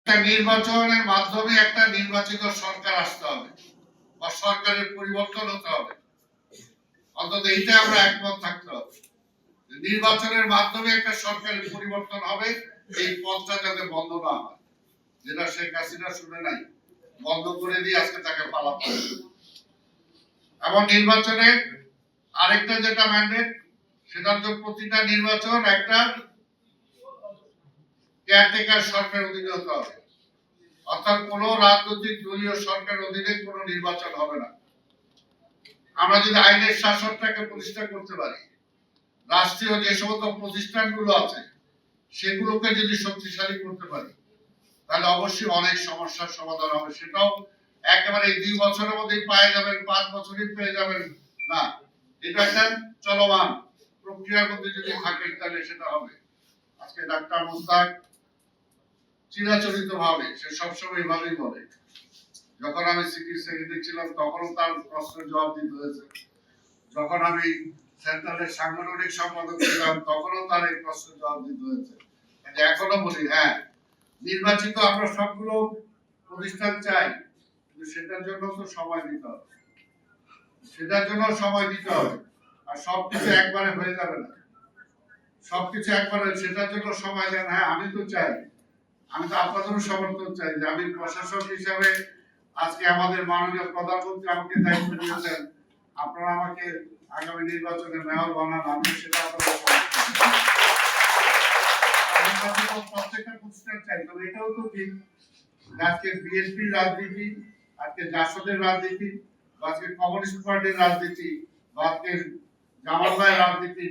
নির্বাচনের মাধ্যমে একটা নির্বাচিত সরকার আসতে হবে বা সরকারের পরিবর্তন হতে হবে, অন্তত এইটা আমরা একমত থাকতে হবে। নির্বাচনের মাধ্যমে একটা সরকারের পরিবর্তন হবে, এই পথটা যাতে বন্ধ না হয়, যেটা শেখ হাসিনা শুনে নাই, বন্ধ করে দিয়ে আজকে তাকে পালাতে হবে। এবং নির্বাচনে আরেকটা যেটা ম্যান্ডেট, সেটা হচ্ছে প্রতিটা নির্বাচন একটা কেয়ারটেকার সরকার অধীনে হতে হবে, অর্থাৎ কোন রাজনৈতিক দলীয় সরকার অধীনে কোন নির্বাচন হবে না। আমরা যদি আইনের শাসনটাকে প্রতিষ্ঠা করতে পারি, রাষ্ট্রীয় যে সমস্ত প্রতিষ্ঠানগুলো আছে সেগুলোকে যদি শক্তিশালী করতে পারি, তাহলে অবশ্যই অনেক সমস্যার সমাধান হবে। সেটাও একেবারে এই 2 বছরের মধ্যেই পেয়ে যাবেন, 5 বছরই পেয়ে যাবেন না, এটা একটা চলমান প্রক্রিয়ার মধ্যে যদি থাকে তাহলে সেটা হবে। আজকে ডাক্তার মুস্তাক চিরাচরিত ভাবে সে সবসময় এইভাবেই বলে, যখন আমি সিটি সেক্রেটারি ছিলাম তখনও তার প্রশ্নের জবাব দিতে হয়েছে, যখন আমি সেন্ট্রালের সাংগঠনিক সম্পাদক ছিলাম তখনও তার এই প্রশ্নের জবাব দিতে হয়েছে। এখনো বলি, হ্যাঁ, নির্বাচিত আমরা সবগুলো প্রতিষ্ঠান চাই, কিন্তু সেটার জন্য তো সময় দিতে হবে, সেটার জন্য সময় দিতে হবে। আর সবকিছু একবারে হয়ে যাবে না, সবকিছু একবারে, সেটার জন্য সময় দেন। হ্যাঁ, আমি তো চাই, আমি তো আপনাদেরও সমর্থন চাই যে আমি প্রশাসক হিসাবে আজকে আমাদের মাননীয় প্রধানমন্ত্রী আমাকে দায়িত্ব দিয়েছেন, আপনারা আমাকে আগামী নির্বাচনে মেয়র বানান, আমি সেটা প্রত্যেকটা প্রতিষ্ঠান চাই। তবে এটাও তো ঠিক, আজকে বিএনপির রাজনীতি, আজকে জাসদের রাজনীতি, আজকে কমিউনিস্ট পার্টির রাজনীতি, আজকে জামাত ভাইয়ের রাজনীতি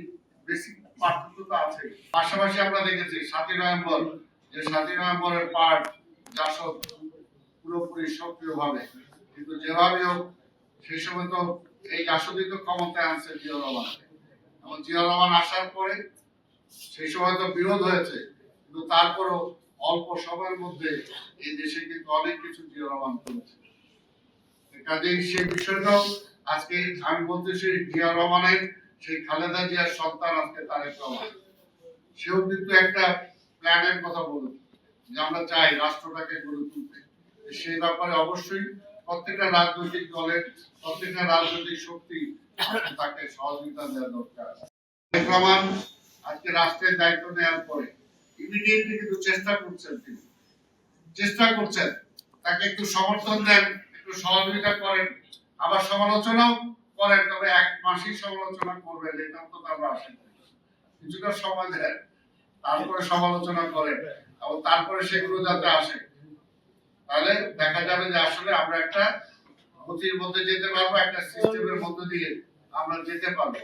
বেশি পার্থক্য তো আছে। পাশাপাশি আমরা দেখেছি 7ই নভেম্বর, যে 7ই নভেম্বরের পার্ট জাসদ পুরোপুরি সক্রিয়ভাবে, কিন্তু যেভাবে হোক সেই সময় তো এই জাসদই তো ক্ষমতায় আনছে জিয়া রহমান, এবং জিয়া রহমান আসার পরে সেই সময় তো বিরোধ হয়েছে, কিন্তু তারপরও অল্প সময়ের মধ্যে এই দেশে কিন্তু অনেক কিছু জিয়া রহমান করেছে। কাজেই সেই বিষয়টাও আজকে আমি বলতেছি, জিয়া রহমানের সেই খালেদা জিয়ার সন্তান আজকে তারেক রহমান, সেও কিন্তু একটা প্ল্যানের কথা বলুন যে আমরা চাই রাষ্ট্রটাকে গড়ে তুলতে। সেই ব্যাপারে অবশ্যই প্রত্যেকটা রাজনৈতিক দলের, প্রত্যেকটা রাজনৈতিক শক্তি তাকে সহযোগিতা দেওয়া দরকার। রহমান আজকে রাষ্ট্রের দায়িত্ব নেওয়ার পরে ইমিডিয়েটলি কিন্তু চেষ্টা করছেন তাকে একটু সমর্থন দেন, একটু সহযোগিতা করেন, আবার সমালোচনাও করেন, তবে এক মাসই সমালোচনা করবেন এটা তো আমরা আশা করি। কিছুটা সময় দেন, তারপরে সমালোচনা করেন, এবং তারপরে সেগুলো যাতে আসে, তাহলে দেখা যাবে যে আসলে আমরা একটা গতির মধ্যে যেতে পারবো, একটা সিস্টেমের মধ্যে দিয়ে আমরা যেতে পারবো।